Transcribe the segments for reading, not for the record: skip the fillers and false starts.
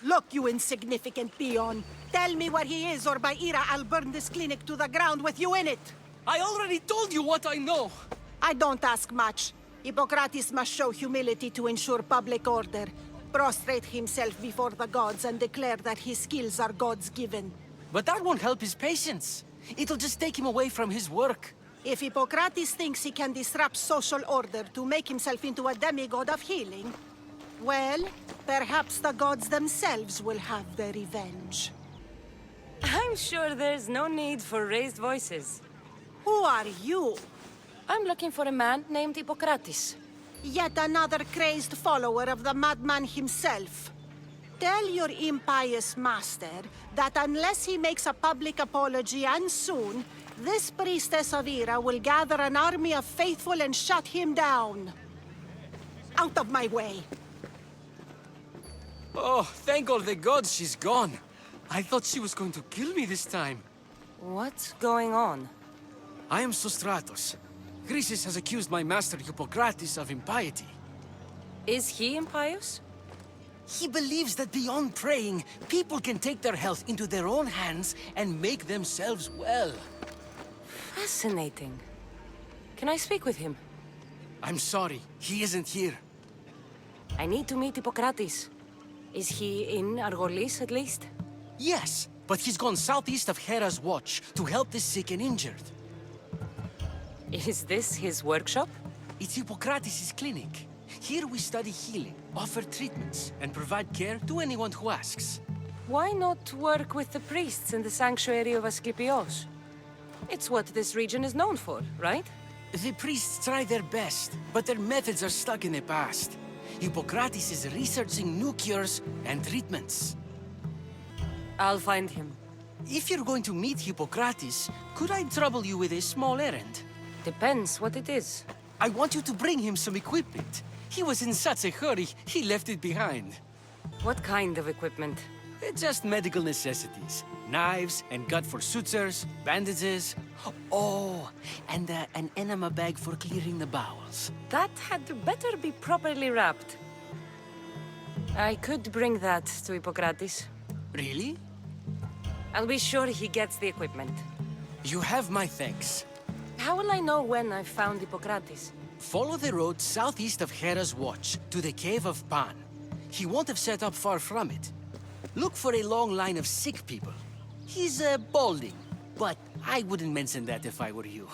Look, you insignificant peon. Tell me where he is, or by Ira, I'll burn this clinic to the ground with you in it. I already told you what I know. I don't ask much. Hippocrates must show humility to ensure public order. Prostrate himself before the gods and declare that his skills are gods given. But that won't help his patients. It'll just take him away from his work. If Hippocrates thinks he can disrupt social order to make himself into a demigod of healing, well, perhaps the gods themselves will have their revenge. I'm sure there's no need for raised voices. Who are you? I'm looking for a man named Hippocrates. Yet another crazed follower of the madman himself. Tell your impious master that unless he makes a public apology, and soon, this priestess of Ira will gather an army of faithful and shut him down. Out of my way! Oh, thank all the gods she's gone. I thought she was going to kill me this time. What's going on? I am Sostratos. Chrysis has accused my master Hippocrates of impiety. Is he impious? He believes that beyond praying, people can take their health into their own hands and make themselves well. Fascinating. Can I speak with him? I'm sorry, he isn't here. I need to meet Hippocrates. Is he in Argolis, at least? Yes, but he's gone southeast of Hera's watch to help the sick and injured. Is this his workshop? It's Hippocrates' clinic. Here we study healing, offer treatments, and provide care to anyone who asks. Why not work with the priests in the sanctuary of Asclepios? It's what this region is known for, right? The priests try their best, but their methods are stuck in the past. Hippocrates is researching new cures and treatments. I'll find him. If you're going to meet Hippocrates, could I trouble you with a small errand? Depends what it is. I want you to bring him some equipment. He was in such a hurry, he left it behind. What kind of equipment? Just medical necessities. Knives and gut for sutures, bandages. Oh, and an enema bag for clearing the bowels. That had better be properly wrapped. I could bring that to Hippocrates. Really? I'll be sure he gets the equipment. You have my thanks. How will I know when I've found Hippocrates? Follow the road southeast of Hera's watch to the cave of Pan. He won't have set up far from it. Look for a long line of sick people. He's balding, but I wouldn't mention that if I were you.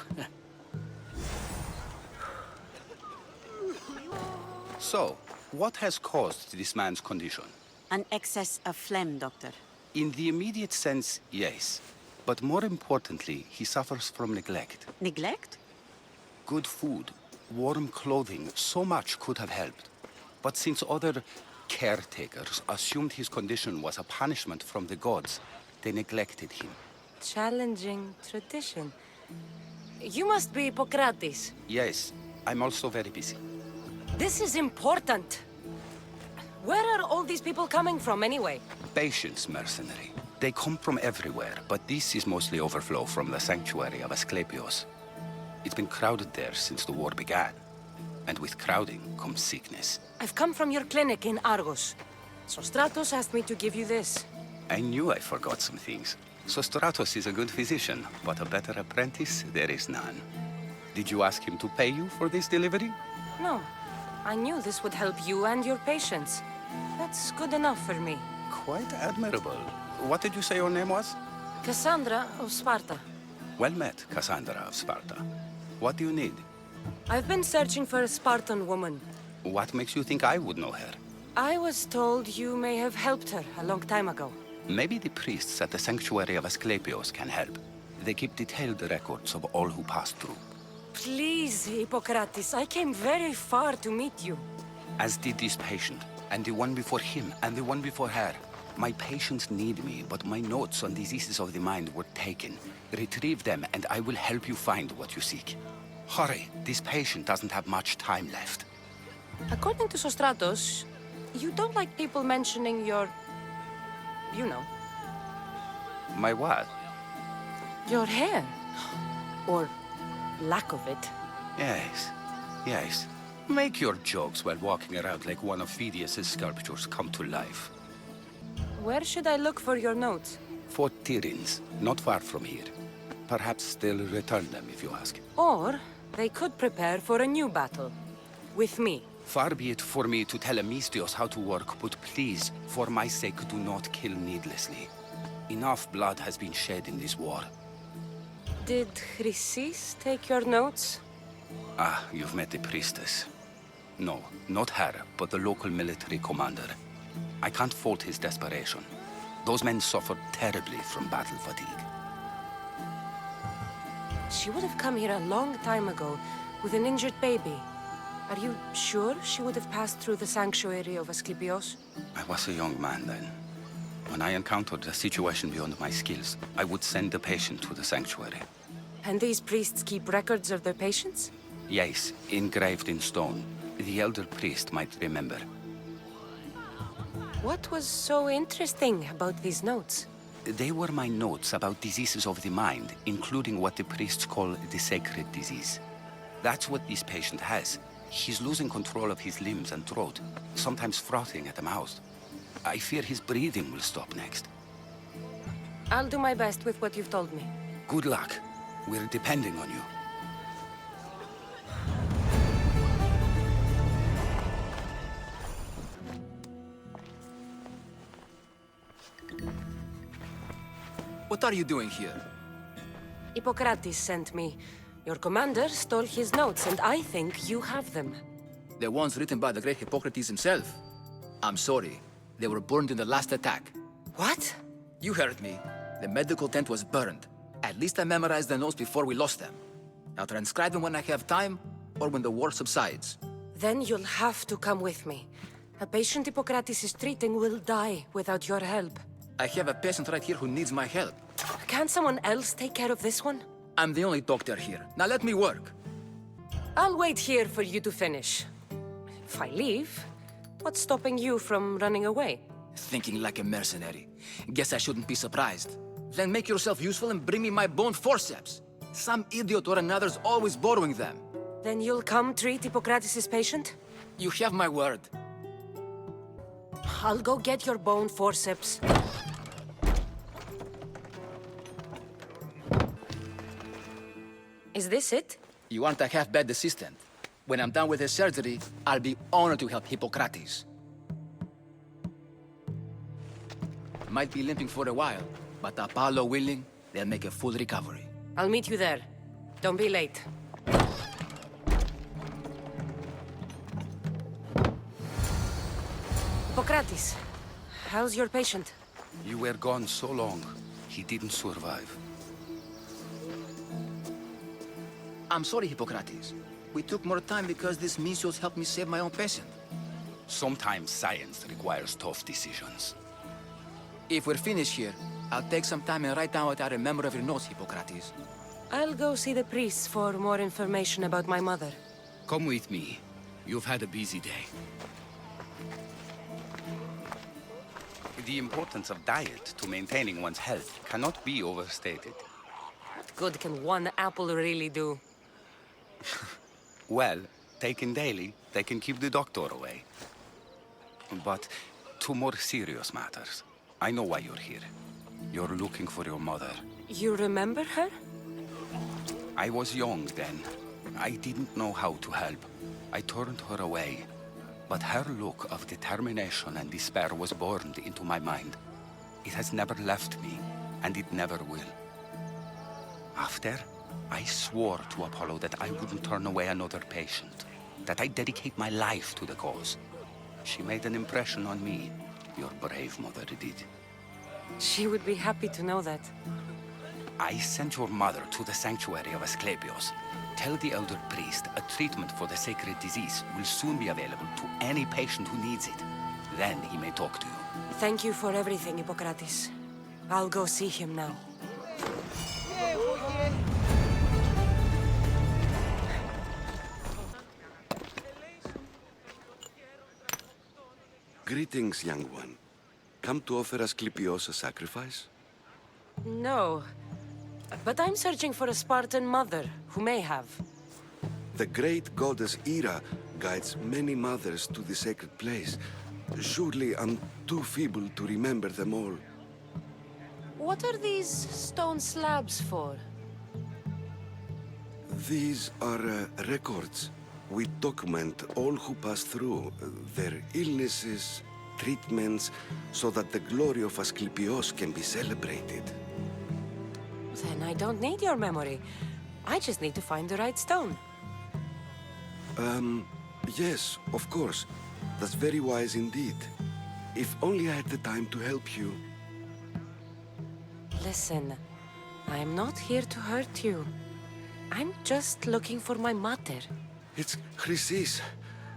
So, what has caused this man's condition? An excess of phlegm, Doctor. In the immediate sense, yes. But more importantly, he suffers from neglect. Neglect? Good food, warm clothing, so much could have helped. But since other caretakers assumed his condition was a punishment from the gods, they neglected him. Challenging tradition. You must be Hippocrates. Yes, I'm also very busy. This is important. Where are all these people coming from, anyway? Patience, mercenary. They come from everywhere, but this is mostly overflow from the sanctuary of Asclepios. It's been crowded there since the war began. And with crowding comes sickness. I've come from your clinic in Argos. Sostratos asked me to give you this. I knew I forgot some things. Sostratos is a good physician, but a better apprentice there is none. Did you ask him to pay you for this delivery? No. I knew this would help you and your patients. That's good enough for me. Quite admirable. What did you say your name was? Kassandra of Sparta. Well met, Kassandra of Sparta. What do you need? I've been searching for a Spartan woman. What makes you think I would know her? I was told you may have helped her a long time ago. Maybe the priests at the sanctuary of Asclepios can help. They keep detailed records of all who passed through. Please, Hippocrates, I came very far to meet you. As did this patient, and the one before him, and the one before her. My patients need me, but my notes on diseases of the mind were taken. Retrieve them, and I will help you find what you seek. Hurry, this patient doesn't have much time left. According to Sostratos, you don't like people mentioning your... you know. My what? Your hair. Or lack of it. Yes, yes. Make your jokes while walking around like one of Phidias' sculptures come to life. Where should I look for your notes? 4 Tyrins, not far from here. Perhaps they'll return them if you ask. Or they could prepare for a new battle. With me. Far be it for me to tell Amistios how to work, but please, for my sake, do not kill needlessly. Enough blood has been shed in this war. Did Chrysis take your notes? Ah, you've met the priestess. No, not her, but the local military commander. I can't fault his desperation. Those men suffered terribly from battle fatigue. She would have come here a long time ago, with an injured baby. Are you sure she would have passed through the sanctuary of Asclepios? I was a young man then. When I encountered a situation beyond my skills, I would send the patient to the sanctuary. And these priests keep records of their patients? Yes, engraved in stone. The elder priest might remember. What was so interesting about these notes? They were my notes about diseases of the mind, including what the priests call the sacred disease. That's what this patient has. He's losing control of his limbs and throat, sometimes frothing at the mouth. I fear his breathing will stop next. I'll do my best with what you've told me. Good luck. We're depending on you. What are you doing here? Hippocrates sent me. Your commander stole his notes, and I think you have them. The ones written by the great Hippocrates himself. I'm sorry. They were burned in the last attack. What? You heard me. The medical tent was burned. At least I memorized the notes before we lost them. I'll transcribe them when I have time, or when the war subsides. Then you'll have to come with me. A patient Hippocrates is treating will die without your help. I have a patient right here who needs my help. Can't someone else take care of this one? I'm the only doctor here. Now let me work. I'll wait here for you to finish. If I leave, what's stopping you from running away? Thinking like a mercenary. Guess I shouldn't be surprised. Then make yourself useful and bring me my bone forceps. Some idiot or another's always borrowing them. Then you'll come treat Hippocrates' patient? You have my word. I'll go get your bone forceps. Is this it? You aren't a half-bad assistant. When I'm done with the surgery, I'll be honored to help Hippocrates. Might be limping for a while, but Apollo willing, they'll make a full recovery. I'll meet you there. Don't be late. Hippocrates, how's your patient? You were gone so long, he didn't survive. I'm sorry, Hippocrates. We took more time because this Misios helped me save my own patient. Sometimes science requires tough decisions. If we're finished here, I'll take some time and write down what I remember of your notes, Hippocrates. I'll go see the priests for more information about my mother. Come with me. You've had a busy day. The importance of diet to maintaining one's health cannot be overstated. What good can one apple really do? Well, taken daily, they can keep the doctor away. But to more serious matters. I know why you're here. You're looking for your mother. You remember her? I was young then. I didn't know how to help. I turned her away. But her look of determination and despair was burned into my mind. It has never left me, and it never will. After, I swore to Apollo that I wouldn't turn away another patient, that I'd dedicate my life to the cause. She made an impression on me. Your brave mother did. She would be happy to know that. I sent your mother to the sanctuary of Asclepios. Tell the elder priest a treatment for the sacred disease will soon be available to any patient who needs it. Then he may talk to you. Thank you for everything, Hippocrates. I'll go see him now. Greetings, young one. Come to offer Asclepios a sacrifice? No, but I'm searching for a Spartan mother who may have. The great goddess Ira guides many mothers to the sacred place. Surely I'm too feeble to remember them all. What are these stone slabs for? These are records. We document all who pass through, their illnesses, treatments, so that the glory of Asclepios can be celebrated. Then I don't need your memory. I just need to find the right stone. Yes, of course. That's very wise indeed. If only I had the time to help you. Listen, I'm not here to hurt you. I'm just looking for my mother. It's Chrysis.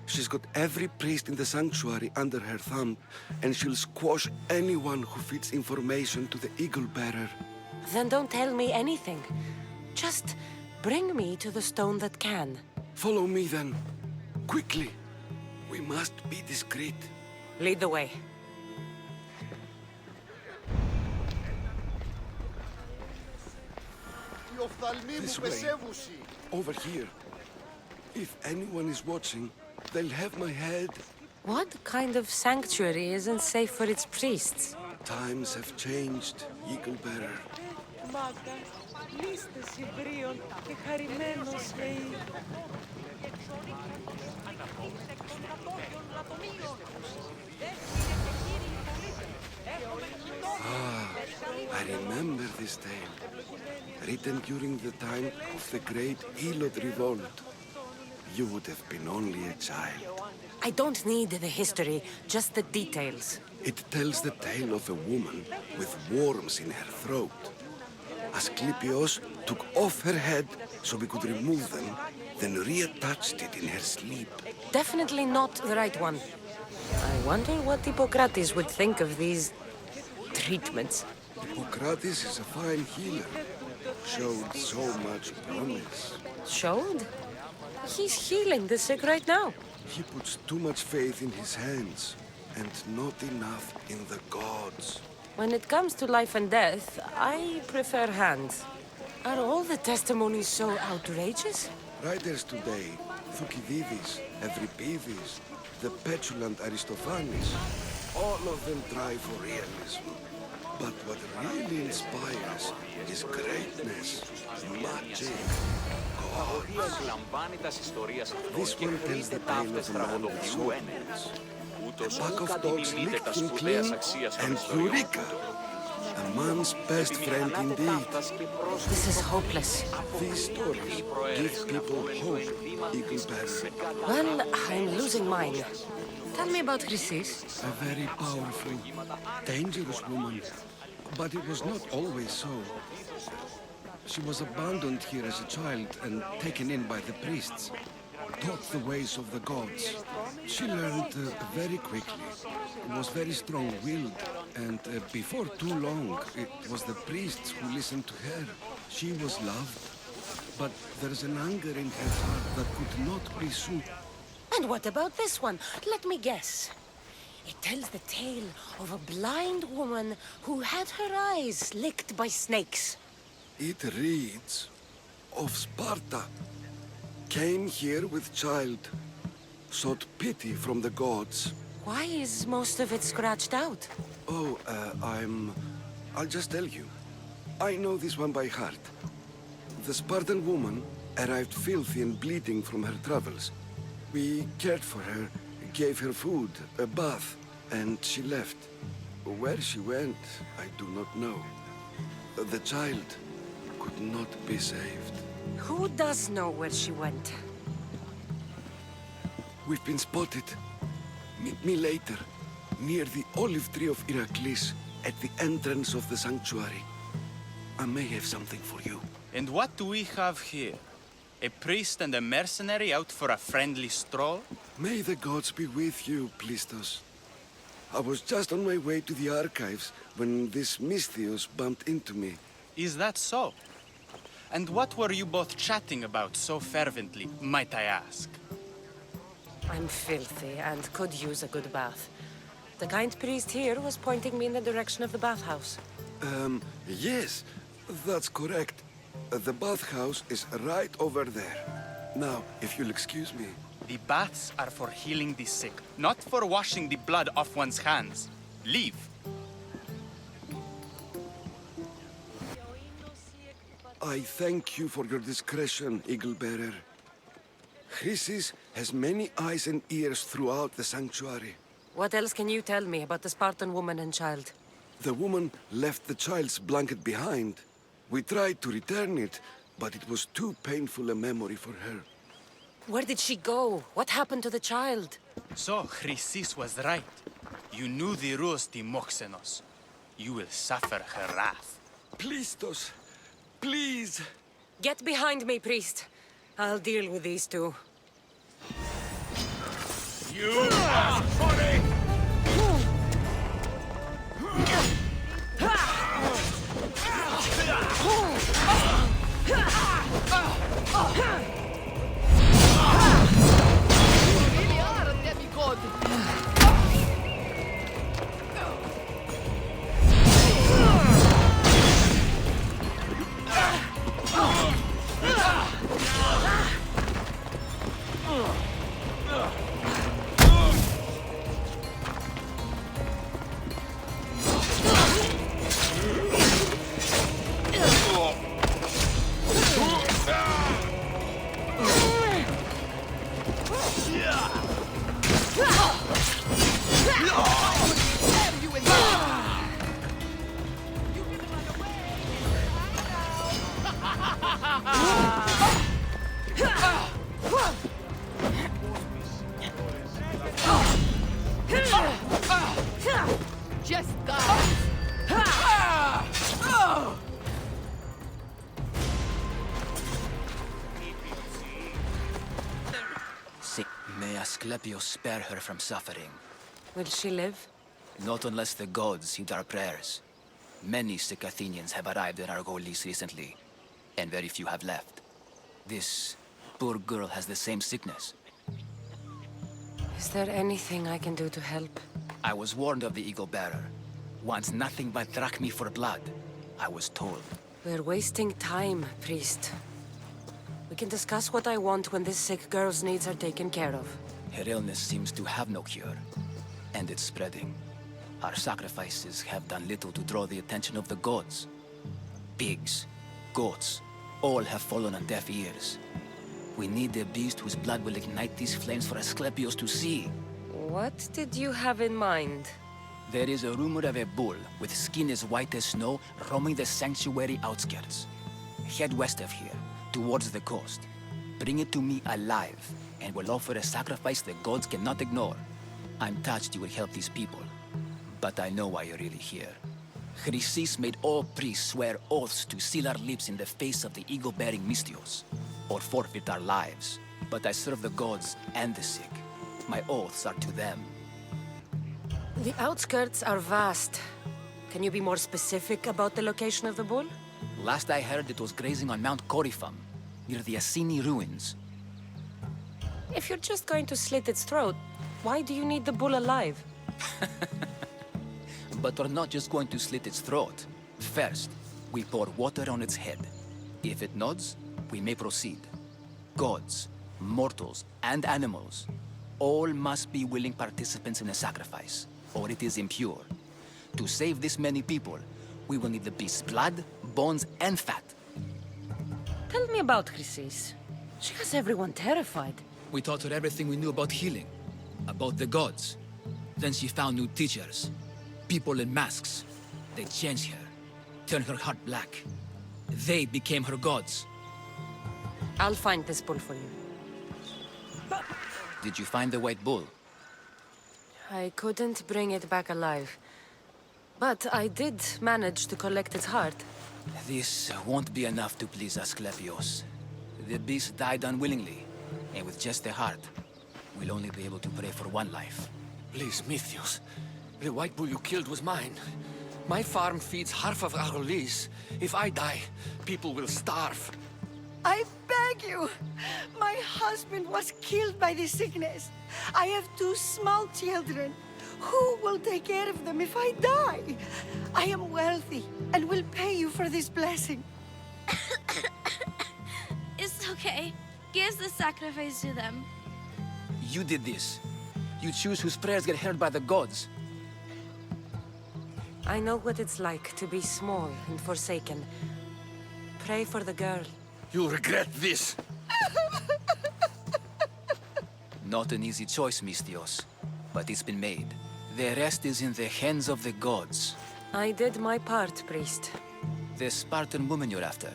She's got every priest in the sanctuary under her thumb, and she'll squash anyone who feeds information to the Eagle Bearer. Then don't tell me anything. Just bring me to the stone that can. Follow me then. Quickly. We must be discreet. Lead the way. This way. Over here. If anyone is watching, they'll have my head. What kind of sanctuary isn't safe for its priests? Times have changed, Eagle Bearer. I remember this tale. Written during the time of the great Elod revolt. You would have been only a child. I don't need the history, just the details. It tells the tale of a woman with worms in her throat. Asclepios took off her head so we could remove them, then reattached it in her sleep. Definitely not the right one. I wonder what Hippocrates would think of these treatments. Hippocrates is a fine healer. Showed so much promise. Showed? He's healing the sick right now. He puts too much faith in his hands, and not enough in the gods. When it comes to life and death, I prefer hands. Are all the testimonies so outrageous? Writers today, Thucydides, Euripides, the petulant Aristophanes, all of them try for realism. But what really inspires is greatness, magic, gods. This one tells the tale of a man with swords. A pack of dogs licked him clean, and Eureka! A man's best friend indeed. This is hopeless. These stories give people hope, Eagle Bearer. Well, I'm losing mine. Tell me about Chrysis. A very powerful, dangerous woman. But it was not always so. She was abandoned here as a child and taken in by the priests. Taught the ways of the gods. She learned very quickly. Was very strong-willed. And before too long, it was the priests who listened to her. She was loved. But there's an anger in her heart that could not be soothed. And what about this one? Let me guess. It tells the tale of a blind woman who had her eyes licked by snakes. It reads of Sparta. Came here with child. Sought pity from the gods. Why is most of it scratched out? Oh, I'll just tell you. I know this one by heart. The Spartan woman arrived filthy and bleeding from her travels. We cared for her, gave her food, a bath, and she left. Where she went, I do not know. The child could not be saved. Who does know where she went? We've been spotted. Meet me later, near the olive tree of Iraklis, at the entrance of the sanctuary. I may have something for you. And what do we have here? A priest and a mercenary out for a friendly stroll? May the gods be with you, Plistos. I was just on my way to the archives when this Misthios bumped into me. Is that so? And what were you both chatting about so fervently, might I ask? I'm filthy and could use a good bath. The kind priest here was pointing me in the direction of the bathhouse. Yes, that's correct. The bathhouse is right over there. Now, if you'll excuse me. The baths are for healing the sick, not for washing the blood off one's hands. Leave. I thank you for your discretion, Eagle Bearer. Chrysis has many eyes and ears throughout the sanctuary. What else can you tell me about the Spartan woman and child? The woman left the child's blanket behind. We tried to return it, but it was too painful a memory for her. Where did she go? What happened to the child? So, Chrysis was right. You knew the rules, Timoxenos. You will suffer her wrath. Plistos, please! Get behind me, priest. I'll deal with these two. You really are a demigod! Just die! May Asclepius spare her from suffering. Will she live? Not unless the gods heed our prayers. Many sick Athenians have arrived in Argolis recently, and very few have left. This poor girl has the same sickness. Is there anything I can do to help? I was warned of the Eagle Bearer. Wants nothing but drachmi for blood, I was told. We're wasting time, priest. We can discuss what I want when this sick girl's needs are taken care of. Her illness seems to have no cure, and it's spreading. Our sacrifices have done little to draw the attention of the gods. Pigs, goats, all have fallen on deaf ears. We need a beast whose blood will ignite these flames for Asclepius to see. What did you have in mind? There is a rumor of a bull with skin as white as snow roaming the sanctuary outskirts. Head west of here, towards the coast. Bring it to me alive, and we'll offer a sacrifice the gods cannot ignore. I'm touched you will help these people, but I know why you're really here. Chrysis made all priests swear oaths to seal our lips in the face of the eagle-bearing Mystios, or forfeit our lives. But I serve the gods and the sick. My oaths are to them. The outskirts are vast. Can you be more specific about the location of the bull? Last I heard, it was grazing on Mount Corifum, near the Assini ruins. If you're just going to slit its throat, why do you need the bull alive? But we're not just going to slit its throat. First, we pour water on its head. If it nods, we may proceed. Gods, mortals, and animals, all must be willing participants in the sacrifice, or it is impure. To save this many people, we will need the beast's blood, bones, and fat. Tell me about Chrysis. She has everyone terrified. We taught her everything we knew about healing, about the gods. Then she found new teachers, people in masks. They changed her, turned her heart black. They became her gods. I'll find this bull for you. Did you find the white bull? I couldn't bring it back alive. But I did manage to collect its heart. This won't be enough to please Asclepius. The beast died unwillingly, and with just a heart, we'll only be able to pray for one life. Please, Mythios. The white bull you killed was mine. My farm feeds half of Argolis. If I die, people will starve. I beg you! My husband was killed by this sickness. I have 2 small children. Who will take care of them if I die? I am wealthy and will pay you for this blessing. It's okay. Give the sacrifice to them. You did this. You choose whose prayers get heard by the gods. I know what it's like to be small and forsaken. Pray for the girl. You'll regret this. Not an easy choice, Mistios. But it's been made. The rest is in the hands of the gods. I did my part, priest. The Spartan woman you're after.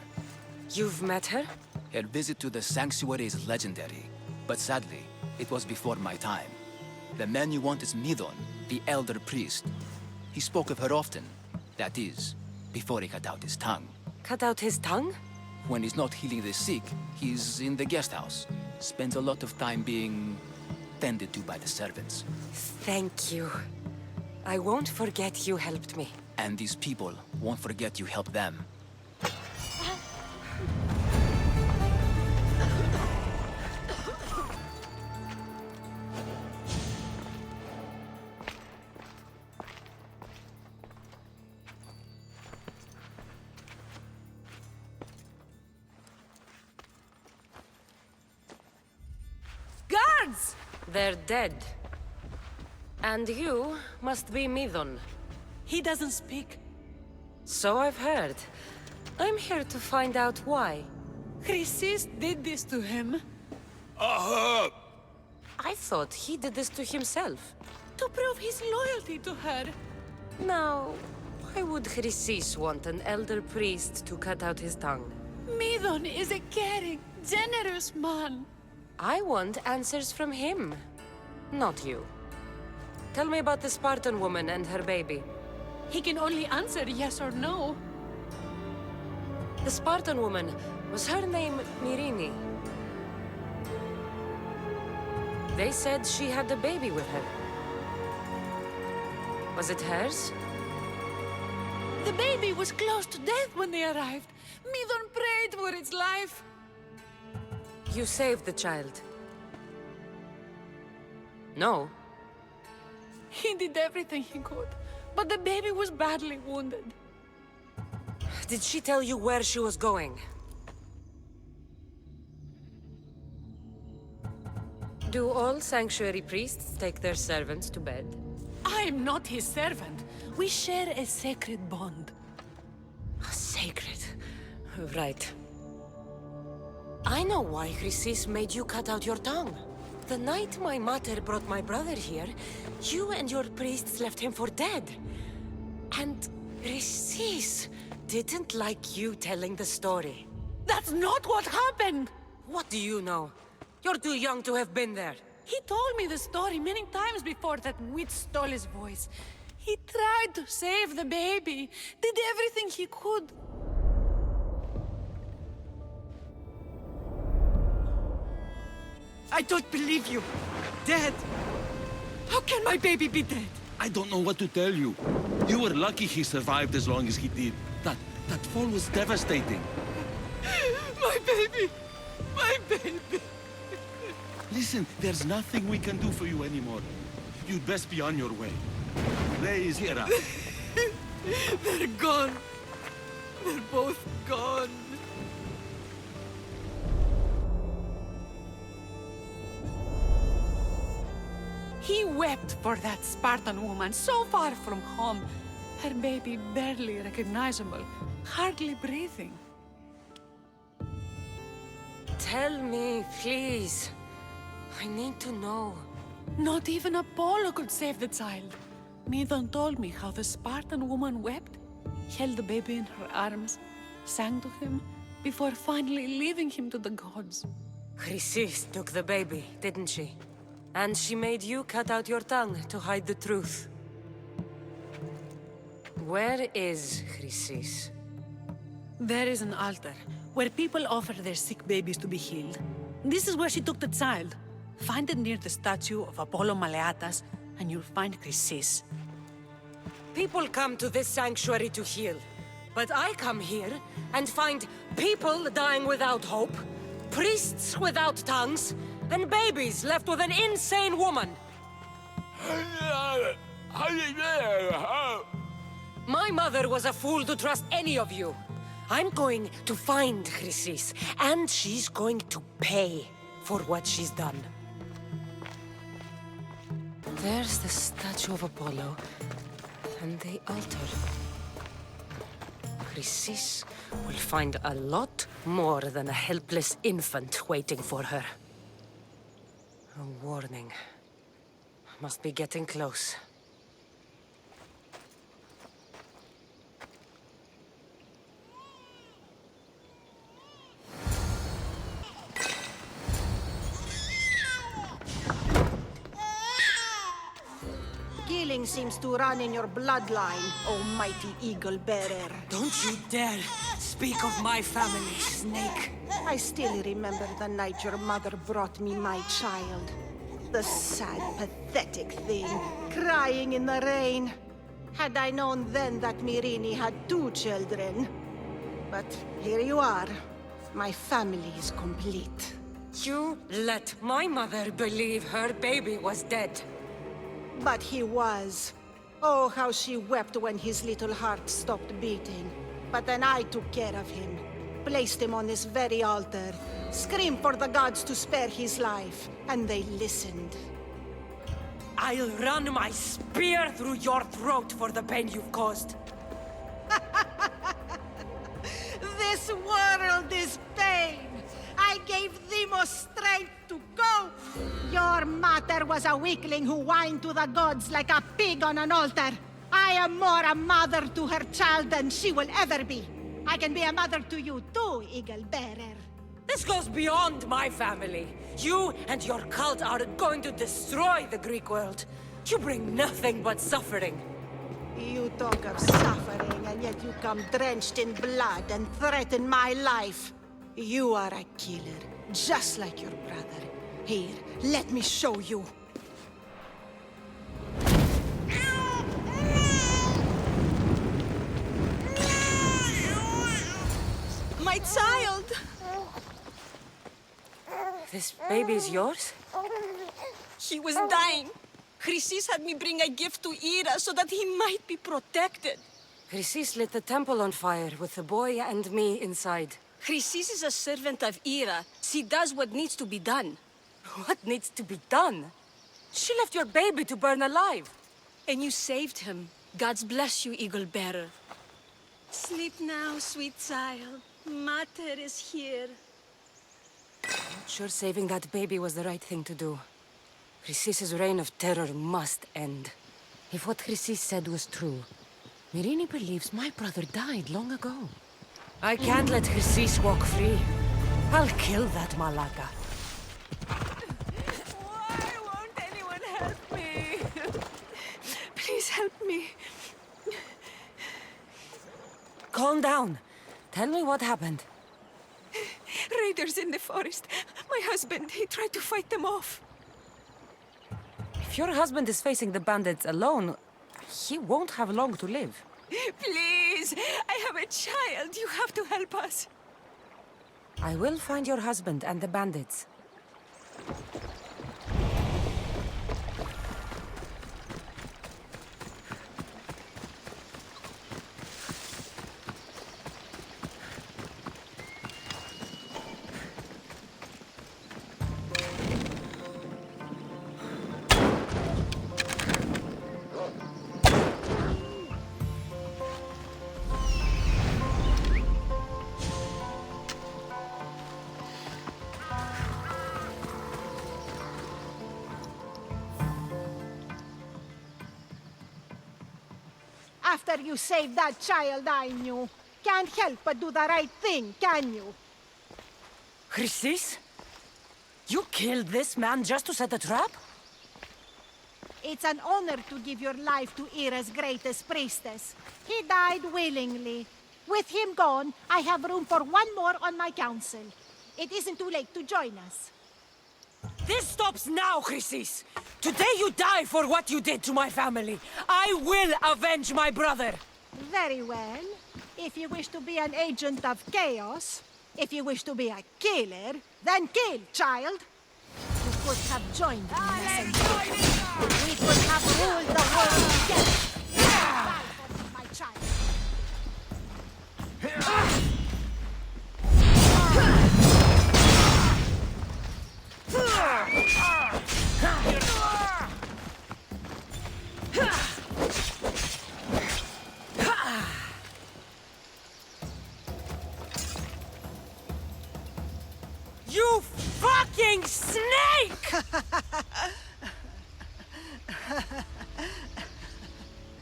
You've met her? Her visit to the sanctuary is legendary. But sadly, it was before my time. The man you want is Midon, the elder priest. He spoke of her often. That is, before he cut out his tongue. Cut out his tongue? When he's not healing the sick, he's in the guest house. Spends a lot of time being tended to by the servants. Thank you. I won't forget you helped me. And these people won't forget you helped them. Guards! They're dead. And you must be Midon. He doesn't speak. So I've heard. I'm here to find out why. Chrysis did this to him. I thought he did this to himself. To prove his loyalty to her. Now, why would Chrysis want an elder priest to cut out his tongue? Midon is a caring, generous man. I want answers from him, not you. Tell me about the Spartan woman and her baby. He can only answer yes or no. The Spartan woman, was her name Mirini? They said she had a baby with her. Was it hers? The baby was close to death when they arrived. Midon prayed for its life. You saved the child. No. He did everything he could, but the baby was badly wounded. Did she tell you where she was going? Do all sanctuary priests take their servants to bed? I am not his servant. We share a sacred bond. Sacred. Right. I know why Chrysis made you cut out your tongue. The night my mother brought my brother here, you and your priests left him for dead. And Chrysis didn't like you telling the story. That's not what happened! What do you know? You're too young to have been there. He told me the story many times before that witch stole his voice. He tried to save the baby, did everything he could. I don't believe you. Dead? How can my baby be dead? I don't know what to tell you. You were lucky he survived as long as he did. That fall was devastating. My baby! My baby! Listen, there's nothing we can do for you anymore. You'd best be on your way. Please, hear us. They're gone. They're both gone. He wept for that Spartan woman so far from home. Her baby barely recognizable, hardly breathing. Tell me, please. I need to know. Not even Apollo could save the child. Midon told me how the Spartan woman wept, held the baby in her arms, sang to him, before finally leaving him to the gods. Chrysis took the baby, didn't she? And she made you cut out your tongue to hide the truth. Where is Chrysis? There is an altar, where people offer their sick babies to be healed. This is where she took the child. Find it near the statue of Apollo Maleatas, and you'll find Chrysis. People come to this sanctuary to heal. But I come here and find people dying without hope, priests without tongues, and babies left with an insane woman. My mother was a fool to trust any of you. I'm going to find Chrysis, and she's going to pay for what she's done. There's the statue of Apollo, and the altar. Chrysis will find a lot more than a helpless infant waiting for her. A warning. Must be getting close. Killing seems to run in your bloodline, almighty eagle-bearer. Don't you dare speak of my family, Snake. I still remember the night your mother brought me my child. The sad, pathetic thing, crying in the rain. Had I known then that Myrini had 2 children. But here you are. My family is complete. You let my mother believe her baby was dead. But he was. Oh, how she wept when his little heart stopped beating. But then I took care of him. Placed him on this very altar. Screamed for the gods to spare his life. And they listened. I'll run my spear through your throat for the pain you've caused. This world is pain. I gave Demos strength to go. Your mother was a weakling who whined to the gods like a pig on an altar. I am more a mother to her child than she will ever be. I can be a mother to you too, Eagle Bearer. This goes beyond my family. You and your cult are going to destroy the Greek world. You bring nothing but suffering. You talk of suffering, and yet you come drenched in blood and threaten my life. You are a killer, just like your brother. Here, let me show you. My child! This baby's yours? He was dying. Chrysis had me bring a gift to Ira so that he might be protected. Chrysis lit the temple on fire with the boy and me inside. Chrysis is a servant of Ira. She does what needs to be done. What needs to be done? She left your baby to burn alive. And you saved him. Gods bless you, Eagle Bearer. Sleep now, sweet child. Mater is here. Not sure saving that baby was the right thing to do. Chrysis's reign of terror must end. If what Chrysis said was true, Myrini believes my brother died long ago. I can't let Chrysis walk free. I'll kill that Malaka. Why won't anyone help me? Please help me. Calm down. Tell me what happened. Raiders in the forest. My husband, he tried to fight them off. If your husband is facing the bandits alone, he won't have long to live. Please, I have a child. You have to help us. I will find your husband and the bandits. After you saved that child I knew, can't help but do the right thing, can you? Chrysis? You killed this man just to set a trap? It's an honor to give your life to Ira's greatest priestess. He died willingly. With him gone, I have room for one more on my council. It isn't too late to join us. This stops now, Chrysis! Today you die for what you did to my family. I will avenge my brother! Very well. If you wish to be an agent of chaos, if you wish to be a killer, then kill, child! You could have joined me, messenger. We could have ruled the world together. Die for me, my child.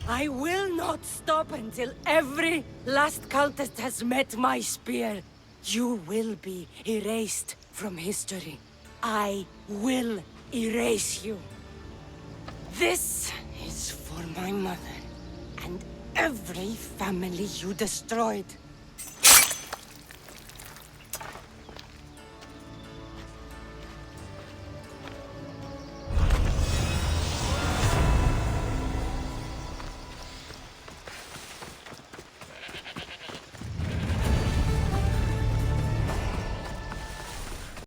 I will not stop until every last cultist has met my spear. You will be erased from history. I will erase you. This is for my mother and every family you destroyed.